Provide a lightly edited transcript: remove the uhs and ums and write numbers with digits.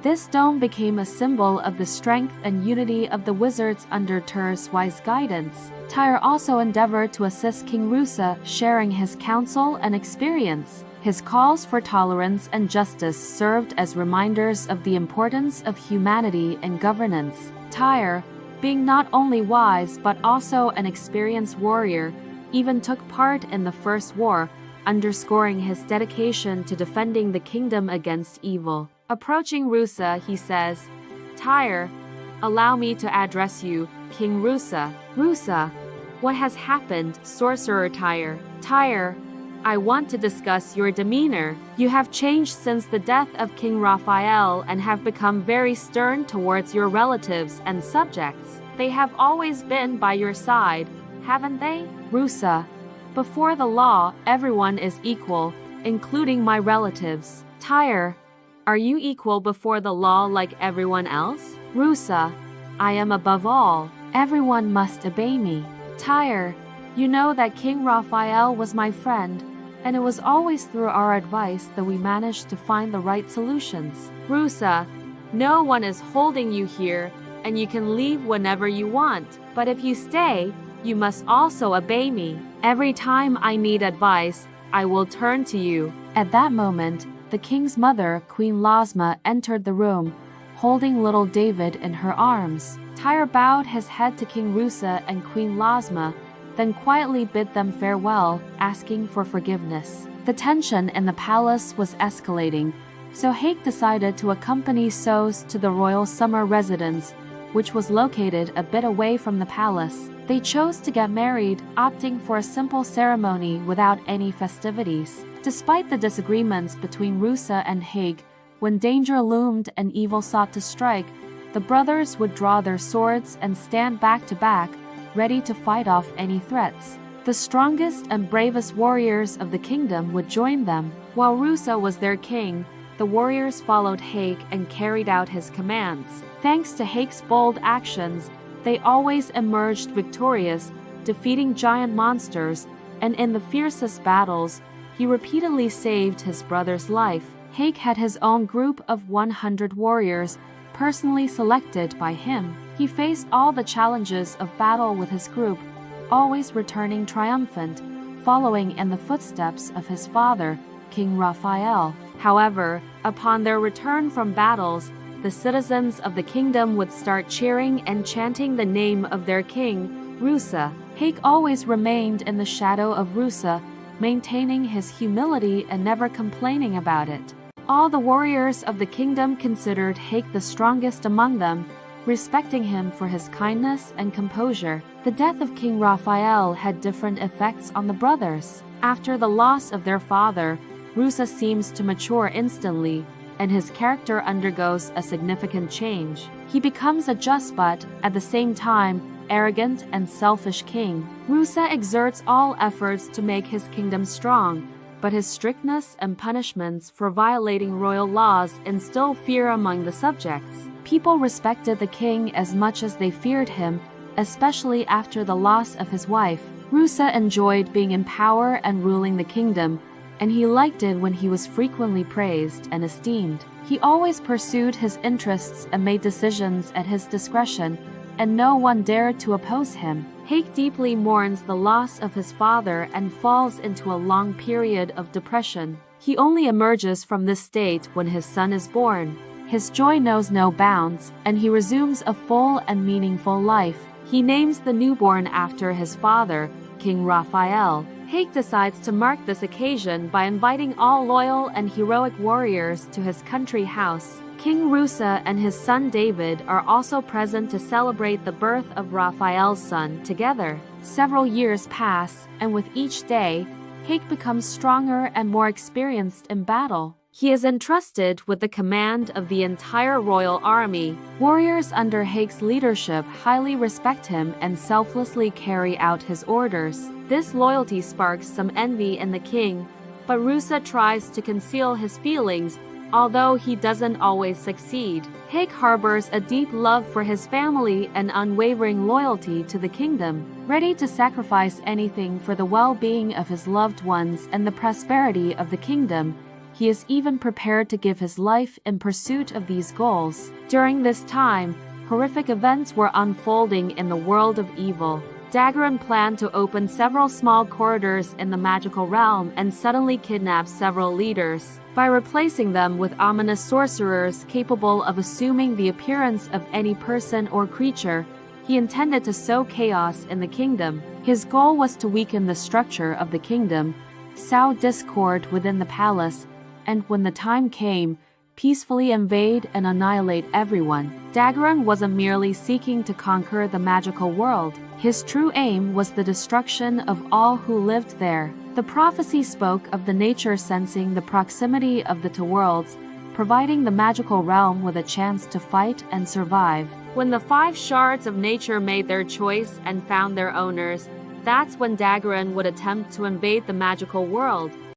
This dome became a symbol of the strength and unity of the wizards under Tyr's wise guidance. Tyr also endeavored to assist King Rusa, sharing his counsel and experience. His calls for tolerance and justice served as reminders of the importance of humanity and governance. Tyr, being not only wise but also an experienced warrior, even took part in the First War, underscoring his dedication to defending the kingdom against evil. Approaching Rusa, he says, "Tyr, allow me to address you, King Rusa." "Rusa, what has happened, Sorcerer Tyr?" "Tyr, I want to discuss your demeanor. You have changed since the death of King Raphael and have become very stern towards your relatives and subjects. They have always been by your side, haven't they?" "Rusa, before the law, everyone is equal, including my relatives." "Tyr, are you equal before the law like everyone else?" "Rusa, I am above all. Everyone must obey me." "Tyr, you know that King Raphael was my friend, and it was always through our advice that we managed to find the right solutions." "Rusa, no one is holding you here, and you can leave whenever you want. But if you stay, you must also obey me. Every time I need advice, I will turn to you." At that moment, the king's mother, Queen Lasma, entered the room, holding little David in her arms. Tyr bowed his head to King Rusa and Queen Lasma, then quietly bid them farewell, asking for forgiveness. The tension in the palace was escalating, so Hayk decided to accompany Sos to the royal summer residence, which was located a bit away from the palace. They chose to get married, opting for a simple ceremony without any festivities. Despite the disagreements between Rusa and Hayk, when danger loomed and evil sought to strike, the brothers would draw their swords and stand back to back, ready to fight off any threats. The strongest and bravest warriors of the kingdom would join them. While Rusa was their king, the warriors followed Hayk and carried out his commands. Thanks to Hayk's bold actions, they always emerged victorious, defeating giant monsters, and in the fiercest battles, he repeatedly saved his brother's life. Hayk had his own group of 100 warriors, personally selected by him. He faced all the challenges of battle with his group, always returning triumphant, following in the footsteps of his father, King Raphael. However, upon their return from battles, the citizens of the kingdom would start cheering and chanting the name of their king, Rusa. Hayk always remained in the shadow of Rusa, maintaining his humility and never complaining about it. All the warriors of the kingdom considered Hayk the strongest among them, respecting him for his kindness and composure. The death of King Raphael had different effects on the brothers. After the loss of their father, Rusa seems to mature instantly, and his character undergoes a significant change. He becomes a just but, at the same time, arrogant and selfish king. Rusa exerts all efforts to make his kingdom strong, but his strictness and punishments for violating royal laws instill fear among the subjects. People respected the king as much as they feared him, especially after the loss of his wife. Rusa enjoyed being in power and ruling the kingdom, and he liked it when he was frequently praised and esteemed. He always pursued his interests and made decisions at his discretion, and no one dared to oppose him. Hayk deeply mourns the loss of his father and falls into a long period of depression. He only emerges from this state when his son is born. His joy knows no bounds, and he resumes a full and meaningful life. He names the newborn after his father, King Raphael. Hayk decides to mark this occasion by inviting all loyal and heroic warriors to his country house. King Rusa and his son David are also present to celebrate the birth of Raphael's son together. Several years pass, and with each day, Hayk becomes stronger and more experienced in battle. He is entrusted with the command of the entire royal army. Warriors under Hayk's leadership highly respect him and selflessly carry out his orders. This loyalty sparks some envy in the king, but Rusa tries to conceal his feelings, although he doesn't always succeed. Hayk harbors a deep love for his family and unwavering loyalty to the kingdom, ready to sacrifice anything for the well-being of his loved ones and the prosperity of the kingdom, He is even prepared to give his life in pursuit of these goals. During this time, horrific events were unfolding in the world of evil. Dagaran planned to open several small corridors in the magical realm and suddenly kidnap several leaders. By replacing them with ominous sorcerers capable of assuming the appearance of any person or creature, he intended to sow chaos in the kingdom. His goal was to weaken the structure of the kingdom, sow discord within the palace, and when the time came, peacefully invade and annihilate everyone. Dagaran wasn't merely seeking to conquer the magical world. His true aim was the destruction of all who lived there. The prophecy spoke of the nature sensing the proximity of the two worlds, providing the magical realm with a chance to fight and survive. When the 5 shards of nature made their choice and found their owners, that's when Dagaran would attempt to invade the magical world.